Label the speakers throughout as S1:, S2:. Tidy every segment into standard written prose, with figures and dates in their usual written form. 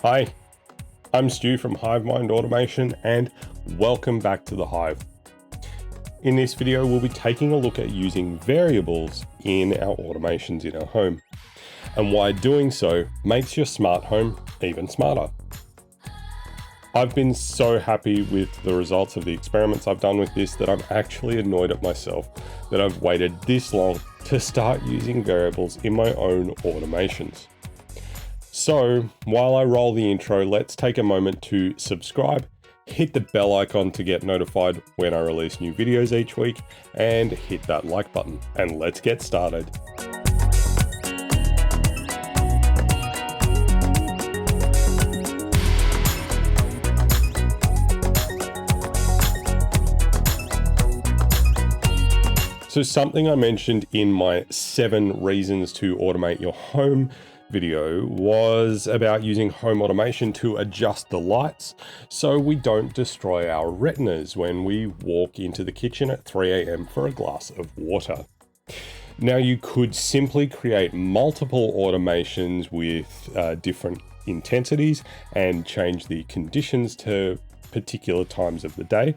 S1: Hi, I'm Stu from HiveMind Automation and welcome back to the Hive. In this video, we'll be taking a look at using variables in our automations in our home and why doing so makes your smart home even smarter. I've been so happy with the results of the experiments I've done with this that I'm actually annoyed at myself that I've waited this long to start using variables in my own automations. So while I roll the intro, let's take a moment to subscribe, hit the bell icon to get notified when I release new videos each week, and hit that like button, and let's get started. So something I mentioned in my 7 reasons to automate your home video was about using home automation to adjust the lights so we don't destroy our retinas when we walk into the kitchen at 3 a.m. for a glass of water. Now you could simply create multiple automations with different intensities and change the conditions to particular times of the day,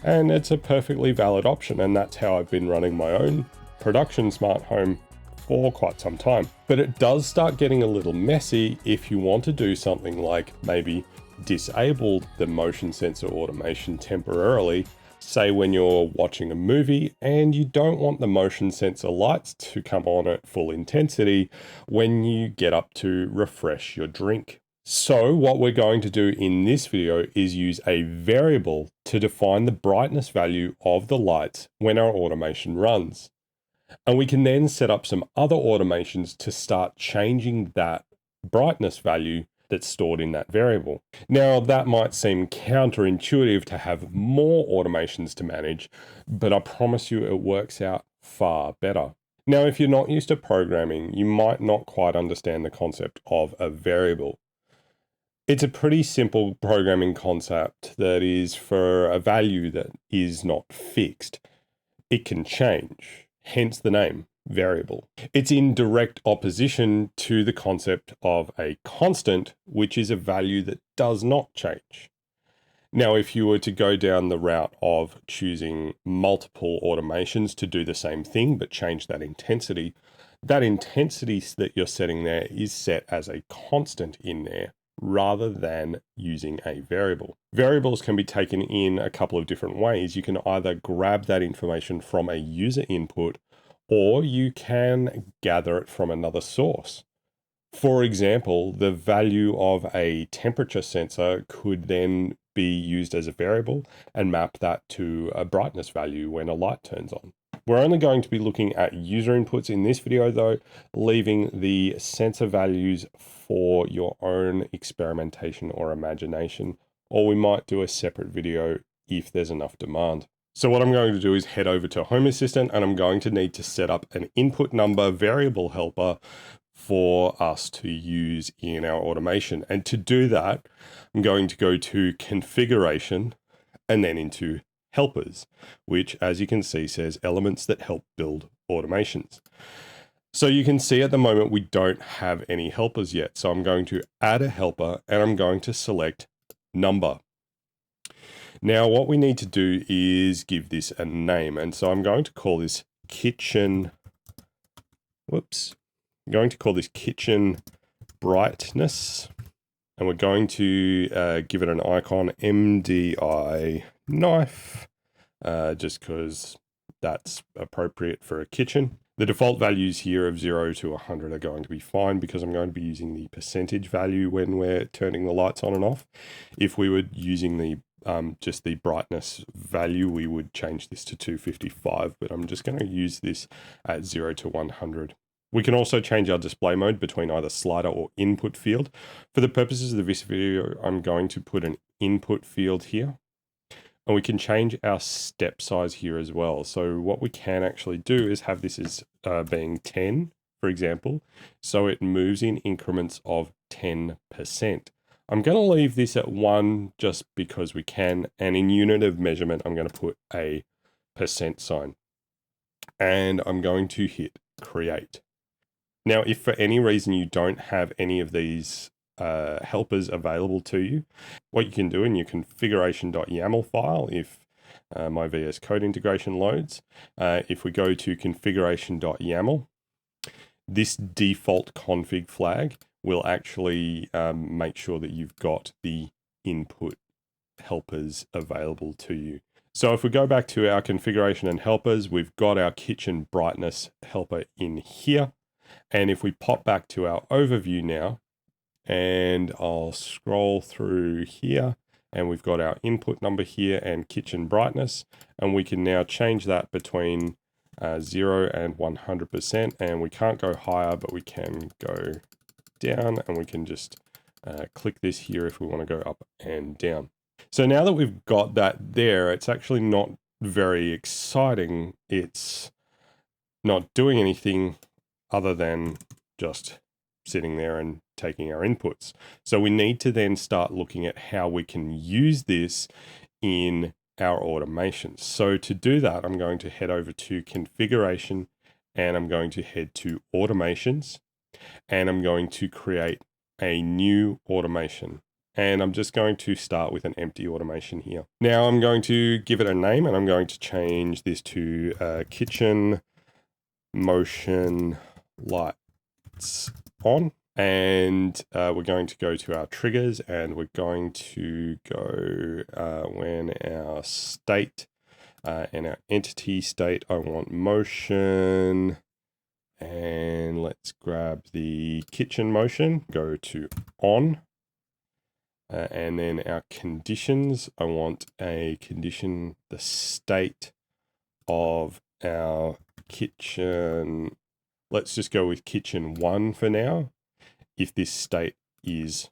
S1: and it's a perfectly valid option, and that's how I've been running my own production smart home for quite some time. But it does start getting a little messy if you want to do something like maybe disable the motion sensor automation temporarily, say when you're watching a movie and you don't want the motion sensor lights to come on at full intensity when you get up to refresh your drink. So what we're going to do in this video is use a variable to define the brightness value of the lights when our automation runs. And we can then set up some other automations to start changing that brightness value that's stored in that variable. Now, that might seem counterintuitive to have more automations to manage, but I promise you it works out far better. Now, if you're not used to programming, you might not quite understand the concept of a variable. It's a pretty simple programming concept that is for a value that is not fixed. It can change. Hence the name, variable. It's in direct opposition to the concept of a constant, which is a value that does not change. Now, if you were to go down the route of choosing multiple automations to do the same thing, but change that intensity that you're setting there is set as a constant in there, rather than using a variable. Variables can be taken in a couple of different ways. You can either grab that information from a user input, or you can gather it from another source. For example, the value of a temperature sensor could then be used as a variable and map that to a brightness value when a light turns on. We're only going to be looking at user inputs in this video though, leaving the sensor values for your own experimentation or imagination, or we might do a separate video if there's enough demand. So what I'm going to do is head over to Home Assistant, and I'm going to need to set up an input number variable helper for us to use in our automation. And to do that, I'm going to go to Configuration and then into Helpers, which, as you can see, says elements that help build automations. So you can see at the moment we don't have any helpers yet. So I'm going to add a helper and I'm going to select number. Now what we need to do is give this a name. And so I'm going to call this kitchen, I'm going to call this kitchen brightness. And we're going to give it an icon, MDI knife, just because that's appropriate for a kitchen. The default values here of 0 to 100 are going to be fine because I'm going to be using the percentage value when we're turning the lights on and off. If we were using the just the brightness value, we would change this to 255, but I'm just going to use this at 0 to 100. We can also change our display mode between either slider or input field. For the purposes of this video, I'm going to put an input field here. And we can change our step size here as well. So what we can actually do is have this as being 10, for example. So it moves in increments of 10%. I'm going to leave this at 1 just because we can. And in unit of measurement, I'm going to put a % sign. And I'm going to hit create. Now, if for any reason you don't have any of these helpers available to you. What you can do in your configuration.yaml file, if my VS Code integration loads, if we go to configuration.yaml, this default config flag will actually make sure that you've got the input helpers available to you. So if we go back to our configuration and helpers, we've got our kitchen brightness helper in here. And if we pop back to our overview now, and I'll scroll through here, and we've got our input number here and kitchen brightness, and we can now change that between 0 and 100%, and we can't go higher, but we can go down, and we can just click this here if we want to go up and down. So now that we've got that there, it's actually not very exciting. It's not doing anything other than just sitting there and taking our inputs. So we need to then start looking at how we can use this in our automations. So to do that, I'm going to head over to configuration, and I'm going to head to automations, and I'm going to create a new automation. And I'm just going to start with an empty automation here. Now I'm going to give it a name, and I'm going to change this to kitchen motion lights on. And we're going to go to our triggers, and we're going to go when our state and our entity state, I want motion. And let's grab the kitchen motion, go to on. And then our conditions, I want a condition, the state of our kitchen. Let's just go with kitchen 1 for now. If this state is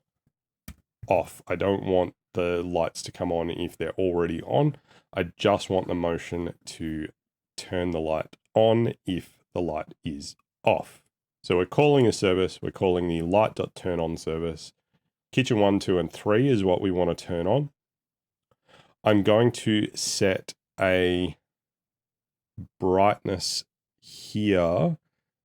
S1: off, I don't want the lights to come on if they're already on. I just want the motion to turn the light on if the light is off. So we're calling a service, we're calling the light.turnOn service. Kitchen 1, 2, and 3 is what we want to turn on. I'm going to set a brightness here,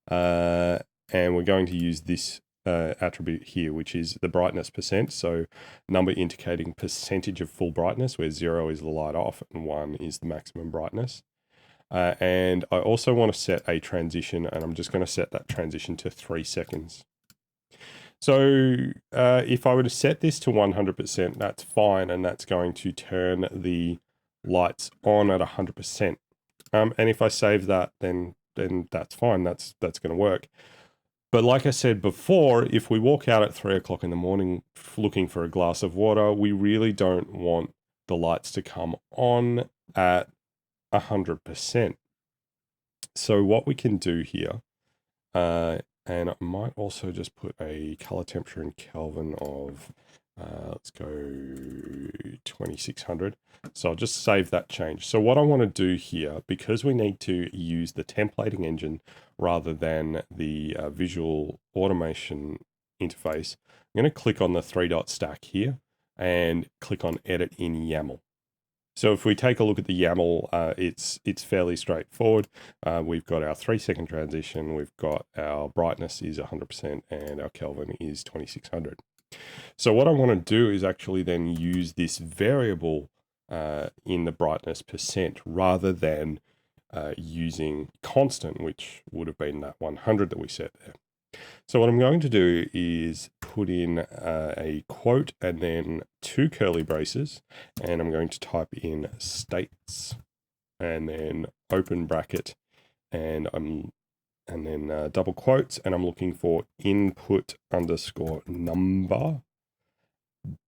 S1: and we're going to use this attribute here, which is the brightness percent. So number indicating percentage of full brightness, where 0 is the light off and 1 is the maximum brightness. And I also want to set a transition, and I'm just going to set that transition to 3 seconds. So if I were to set this to 100%, that's fine, and that's going to turn the lights on at 100%. And if I save that, then that's fine. That's going to work. But like I said before, if we walk out at 3 o'clock in the morning looking for a glass of water, we really don't want the lights to come on at 100%. So what we can do here, and I might also just put a color temperature in Kelvin of, let's go 2600. So I'll just save that change. So what I want to do here, because we need to use the templating engine rather than the visual automation interface, I'm going to click on the 3-dot stack here and click on edit in YAML. So if we take a look at the YAML, it's fairly straightforward. We've got our 3-second transition, we've got our brightness is 100%, and our Kelvin is 2600. So what I want to do is actually then use this variable in the brightness percent rather than using constant, which would have been that 100 that we set there. So what I'm going to do is put in a quote and then 2 curly braces, and I'm going to type in states and then open bracket, and then double quotes, and I'm looking for input underscore number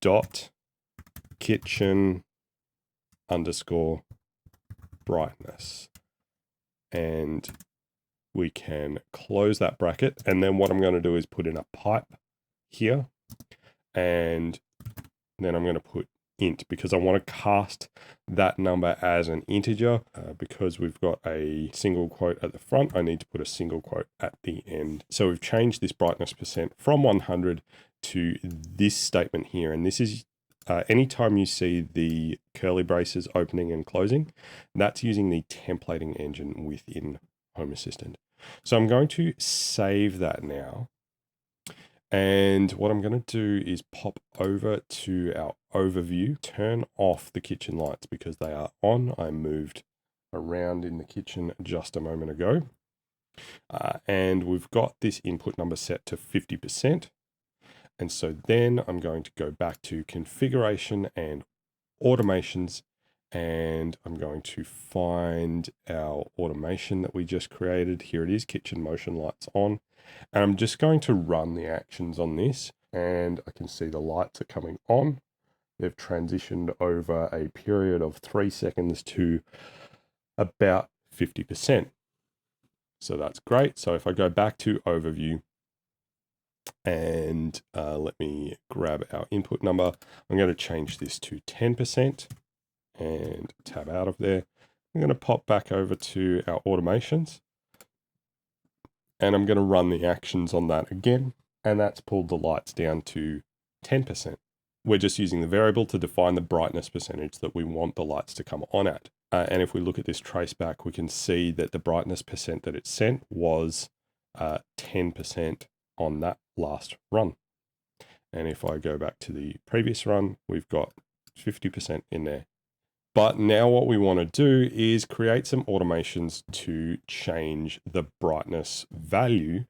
S1: dot kitchen underscore brightness. And we can close that bracket, and then what I'm going to do is put in a pipe here, and then I'm going to put int because I want to cast that number as an integer. Because we've got a single quote at the front, I need to put a single quote at the end. So we've changed this brightness percent from 100 to this statement here, and this is anytime you see the curly braces opening and closing, that's using the templating engine within Home Assistant. So I'm going to save that now, And what I'm going to do is pop over to our overview, turn off the kitchen lights because they are on. I moved around in the kitchen just a moment ago. And we've got this input number set to 50%. And so then I'm going to go back to configuration and automations, and I'm going to find our automation that we just created. Here it is, kitchen motion lights on. And I'm just going to run the actions on this, and I can see the lights are coming on. They've transitioned over a period of 3 seconds to about 50%. So that's great. So if I go back to overview and let me grab our input number, I'm going to change this to 10% and tab out of there. I'm going to pop back over to our automations, and I'm going to run the actions on that again, and that's pulled the lights down to 10%. We're just using the variable to define the brightness percentage that we want the lights to come on at. And if we look at this trace back, we can see that the brightness percent that it sent was 10% on that last run. And if I go back to the previous run, we've got 50% in there. But now what we want to do is create some automations to change the brightness value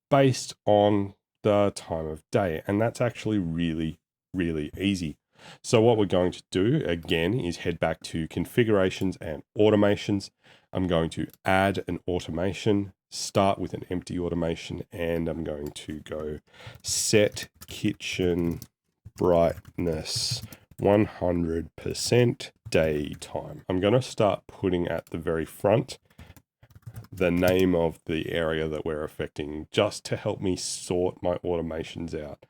S1: based on the time of day. And that's actually really, really easy. So what we're going to do again is head back to configurations and automations. I'm going to add an automation, start with an empty automation, and I'm going to go set kitchen brightness 100% daytime. I'm going to start putting at the very front the name of the area that we're affecting, just to help me sort my automations out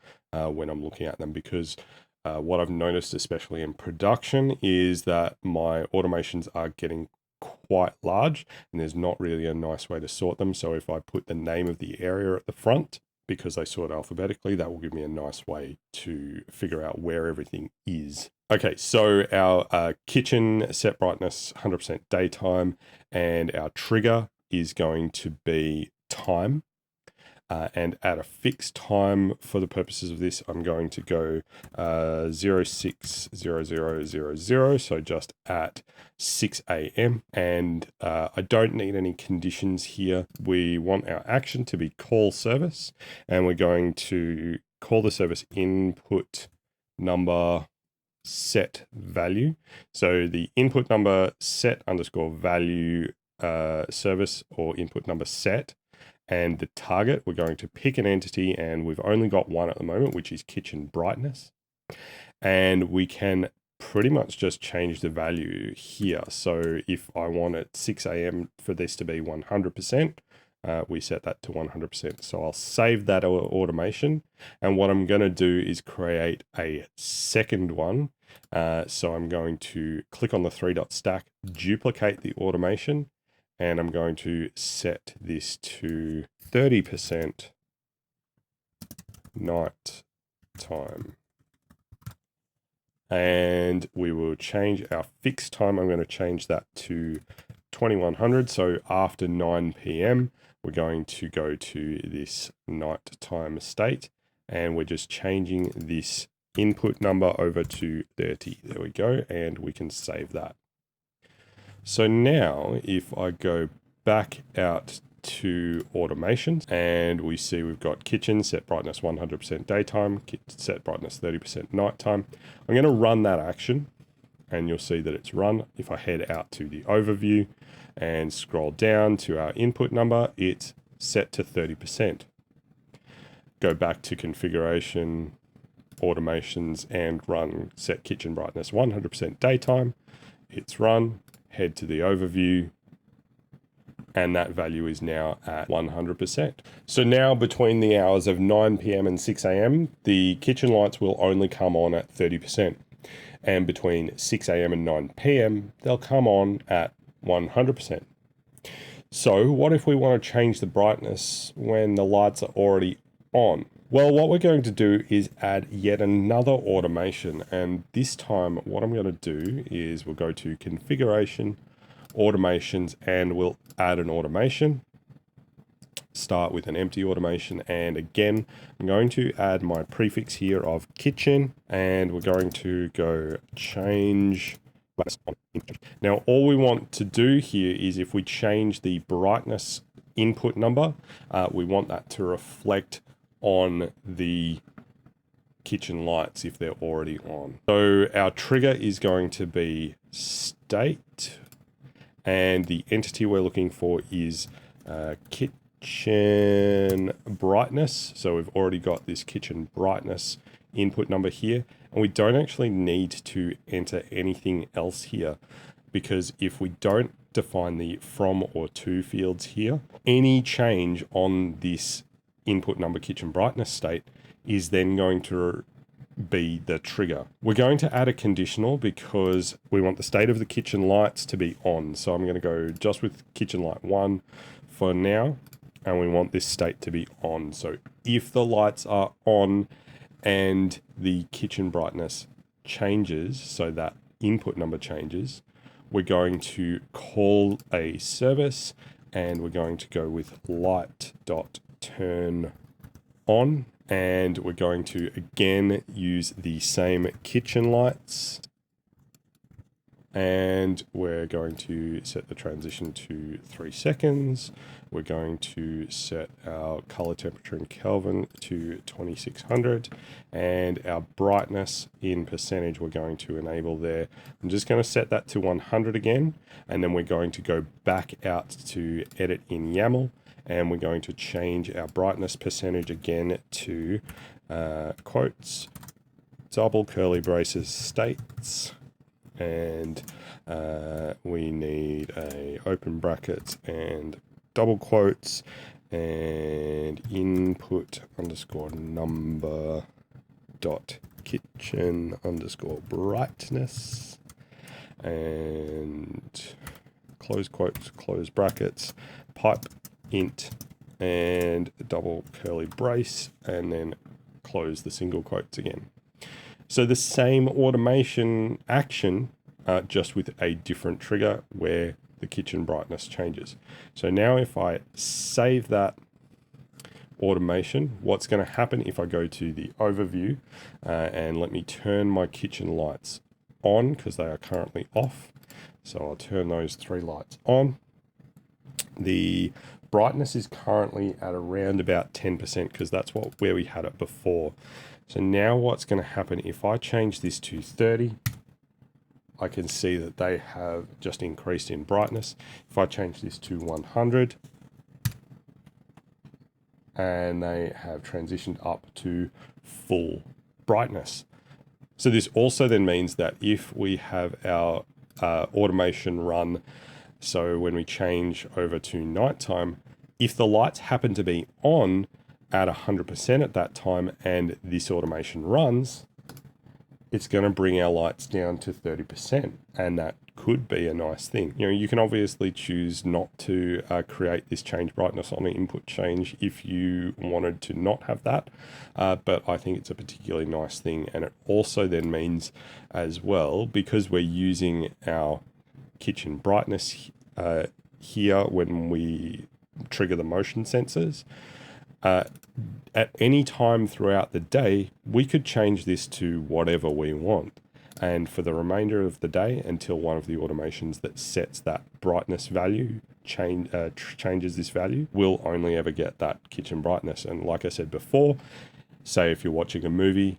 S1: when I'm looking at them, because what I've noticed, especially in production, is that my automations are getting quite large and there's not really a nice way to sort them. So if I put the name of the area at the front, because they sort alphabetically, that will give me a nice way to figure out where everything is. Okay, so our kitchen set brightness 100% daytime, and our trigger is going to be time. And at a fixed time for the purposes of this, I'm going to go 060000, so just at 6 a.m. And I don't need any conditions here. We want our action to be call service, and we're going to call the service input number set value. So the input number set underscore value service, or input number set. And the target, we're going to pick an entity, and we've only got one at the moment, which is kitchen brightness. And we can pretty much just change the value here. So if I want at 6 a.m. for this to be 100%, we set that to 100%. So I'll save that automation. And what I'm going to do is create a second one. So I'm going to click on the 3-dot stack, duplicate the automation, and I'm going to set this to 30% night time. And we will change our fixed time. I'm going to change that to 2100. So after 9 p.m., we're going to go to this nighttime state, and we're just changing this input number over to 30. There we go. And we can save that. So now if I go back out to automations, and we see we've got kitchen set brightness 100% daytime, set brightness 30% nighttime. I'm going to run that action, and you'll see that it's run. If I head out to the overview and scroll down to our input number, it's set to 30%. Go back to configuration, automations, and run set kitchen brightness 100% daytime. It's run. Head to the overview, and that value is now at 100%. So now between the hours of 9 p.m. and 6 a.m., the kitchen lights will only come on at 30%. And between 6 a.m. and 9 p.m., they'll come on at 100%. So what if we want to change the brightness when the lights are already on? Well, what we're going to do is add yet another automation, and this time what I'm going to do is we'll go to configuration, automations, and we'll add an automation. start with an empty automation, and again I'm going to add my prefix here of kitchen, and we're going to go change. Now all we want to do here is if we change the brightness input number, we want that to reflect on the kitchen lights if they're already on. So our trigger is going to be state, and the entity we're looking for is kitchen brightness. So we've already got this kitchen brightness input number here, and we don't actually need to enter anything else here, because if we don't define the from or to fields here, any change on this input number kitchen brightness state is then going to be the trigger. We're going to add a conditional because we want the state of the kitchen lights to be on. So I'm going to go just with kitchen light 1 for now, and we want this state to be on. So if the lights are on and the kitchen brightness changes, so that input number changes, we're going to call a service, and we're going to go with light.turn on, and we're going to again use the same kitchen lights, and we're going to set the transition to 3 seconds. We're going to set our color temperature in Kelvin to 2600, and our brightness in percentage we're going to enable there. I'm just going to set that to 100 again, and then we're going to go back out to edit in YAML, and we're going to change our brightness percentage again to quotes, double curly braces, states, and we need a open brackets and double quotes, and input underscore number dot kitchen underscore brightness, and close quotes, close brackets, pipe int, and double curly brace, and then close the single quotes again. So the same automation action, just with a different trigger where the kitchen brightness changes. So now if I save that automation, what's going to happen if I go to the overview and let me turn my kitchen lights on, because they are currently off. So I'll turn those 3 lights on. The brightness is currently at around about 10%, because that's where we had it before. So now what's going to happen if I change this to 30, I can see that they have just increased in brightness. If I change this to 100, and they have transitioned up to full brightness. So this also then means that if we have our automation run, so when we change over to nighttime, if the lights happen to be on at 100% at that time and this automation runs, it's going to bring our lights down to 30%, and that could be a nice thing. You know, you can obviously choose not to create this change brightness on an input change if you wanted to not have that, but I think it's a particularly nice thing. And it also then means as well, because we're using our kitchen brightness here when we trigger the motion sensors, at any time throughout the day, we could change this to whatever we want. And for the remainder of the day, until one of the automations that sets that brightness value changes this value, we'll only ever get that kitchen brightness. And like I said before, say if you're watching a movie,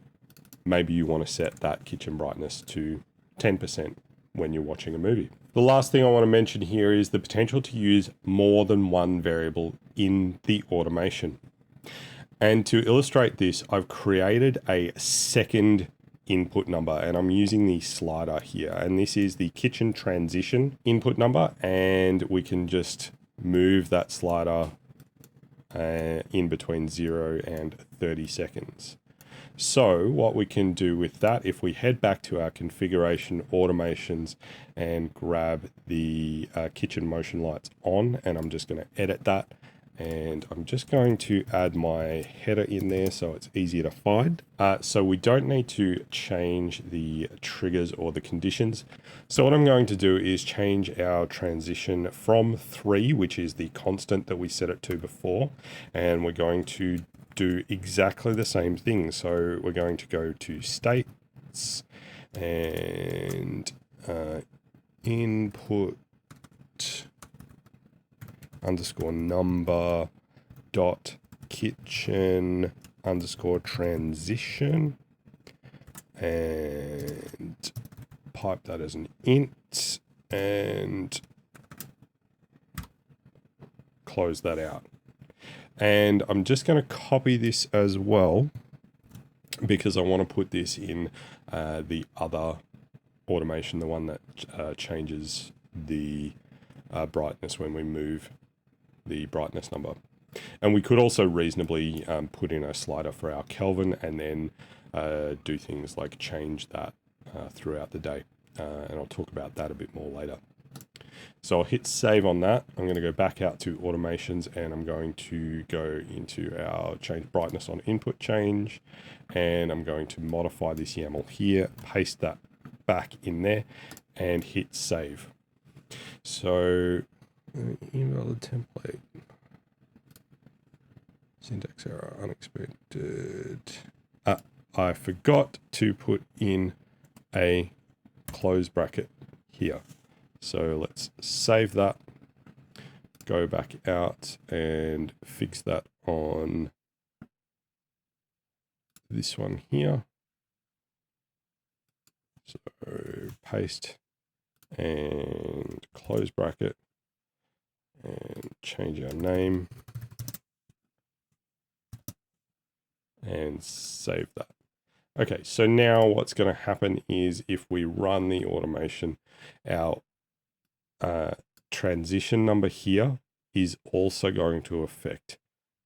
S1: maybe you want to set that kitchen brightness to 10% when you're watching a movie. The last thing I want to mention here is the potential to use more than one variable in the automation. And to illustrate this, I've created a second input number, and I'm using the slider here, and this is the kitchen transition input number, and we can just move that slider in between 0 and 30 seconds. So what we can do with that, if we head back to our configuration automations and grab the kitchen motion lights on, and I'm just going to edit that And I'm just going to add my header in there so it's easier to find. So we don't need to change the triggers or the conditions. So what I'm going to do is change our transition from 3, which is the constant that we set it to before, and we're going to do exactly the same thing. So we're going to go to states and input underscore number dot kitchen underscore transition, and pipe that as an int and close that out. And I'm just going to copy this as well because I want to put this in the other automation, the one that changes the brightness when we move the brightness number. And we could also reasonably put in a slider for our Kelvin and then do things like change that throughout the day. And I'll talk about that a bit more later. So I'll hit save on that. I'm going to go back out to automations and I'm going to go into our change brightness on input change. And I'm going to modify this YAML here, paste that back in there and hit save. So invalid template, syntax error, unexpected. I forgot to put in a close bracket here. So let's save that, go back out and fix that on this one here. So paste and close bracket and change our name and save that. Okay, so now what's going to happen is if we run the automation, our transition number here is also going to affect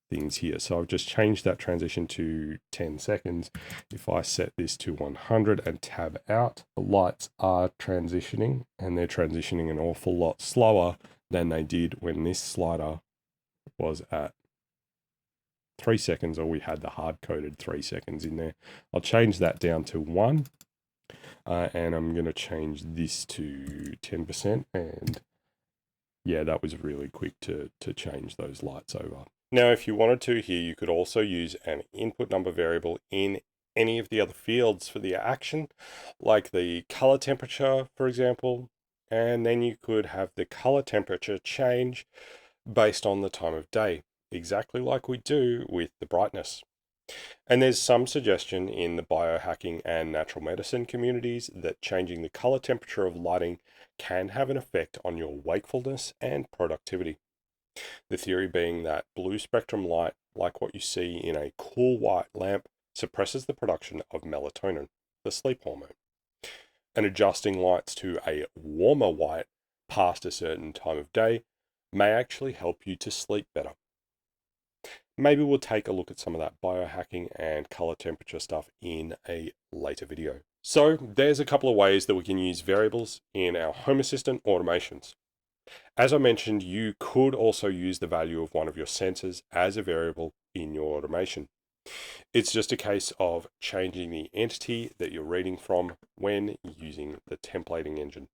S1: things here. So I've just changed that transition to 10 seconds. If I set this to 100 and tab out, the lights are transitioning and they're transitioning an awful lot slower than they did when this slider was at 3 seconds, or we had the hard-coded 3 seconds in there. I'll change that down to 1, and I'm going to change this to 10%, and yeah, that was really quick to change those lights over. Now, if you wanted to here, you could also use an input number variable in any of the other fields for the action, like the color temperature, for example, and then you could have the color temperature change based on the time of day, exactly like we do with the brightness. And there's some suggestion in the biohacking and natural medicine communities that changing the color temperature of lighting can have an effect on your wakefulness and productivity. The theory being that blue spectrum light, like what you see in a cool white lamp, suppresses the production of melatonin, the sleep hormone. And adjusting lights to a warmer white past a certain time of day may actually help you to sleep better. Maybe we'll take a look at some of that biohacking and color temperature stuff in a later video. So there's a couple of ways that we can use variables in our Home Assistant automations. As I mentioned, you could also use the value of one of your sensors as a variable in your automation. It's just a case of changing the entity that you're reading from when using the templating engine.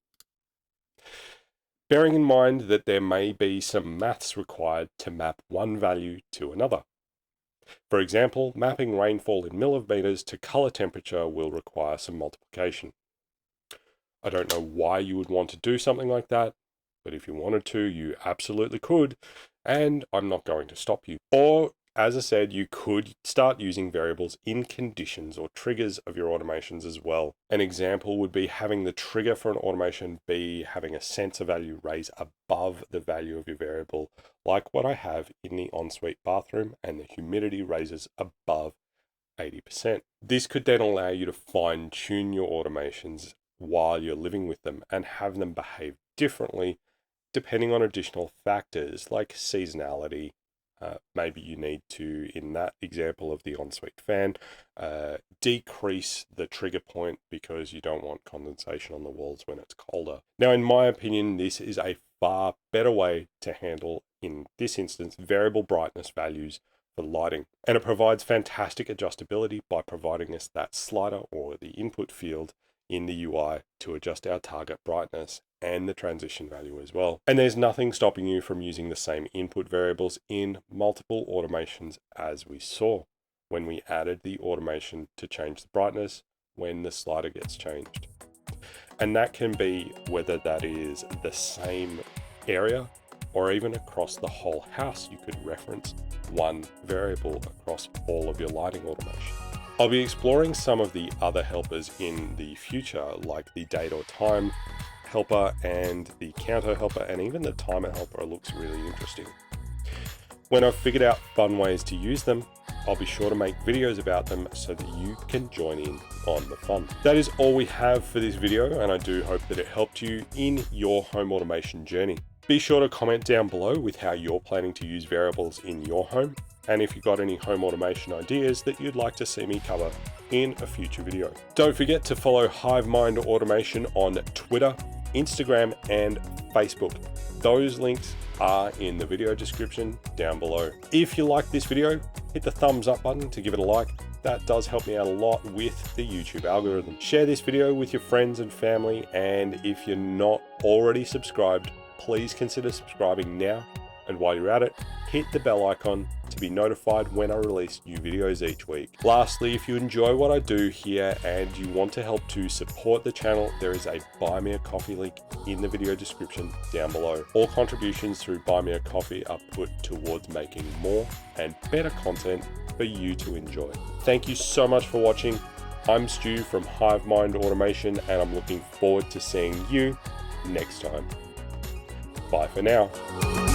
S1: Bearing in mind that there may be some maths required to map one value to another. For example, mapping rainfall in millimeters to color temperature will require some multiplication. I don't know why you would want to do something like that, but if you wanted to, you absolutely could, and I'm not going to stop you. Or, as I said, you could start using variables in conditions or triggers of your automations as well. An example would be having the trigger for an automation be having a sensor value raise above the value of your variable, like what I have in the ensuite bathroom, and the humidity raises above 80%. This could then allow you to fine tune your automations while you're living with them and have them behave differently depending on additional factors like seasonality. Maybe you need to, in that example of the ensuite fan, decrease the trigger point because you don't want condensation on the walls when it's colder. Now, in my opinion, this is a far better way to handle, in this instance, variable brightness values for lighting. And it provides fantastic adjustability by providing us that slider or the input field in the UI to adjust our target brightness and the transition value as well. And there's nothing stopping you from using the same input variables in multiple automations, as we saw when we added the automation to change the brightness when the slider gets changed. And that can be whether that is the same area or even across the whole house. You could reference one variable across all of your lighting automation. I'll be exploring some of the other helpers in the future, like the date or time helper and the counter helper, and even the timer helper looks really interesting. When I've figured out fun ways to use them, I'll be sure to make videos about them so that you can join in on the fun. That is all we have for this video, and I do hope that it helped you in your home automation journey. Be sure to comment down below with how you're planning to use variables in your home, and if you've got any home automation ideas that you'd like to see me cover in a future video. Don't forget to follow HiveMind Automation on Twitter, Instagram, and Facebook. Those links are in the video description down below. If you like this video, hit the thumbs up button to give it a like. That does help me out a lot with the YouTube algorithm. Share this video with your friends and family, and if you're not already subscribed, please consider subscribing now. And while you're at it, hit the bell icon to be notified when I release new videos each week. Lastly, if you enjoy what I do here and you want to help to support the channel, there is a Buy Me a Coffee link in the video description down below. All contributions through Buy Me a Coffee are put towards making more and better content for you to enjoy. Thank you so much for watching. I'm Stu from HiveMind Automation, and I'm looking forward to seeing you next time. Bye for now.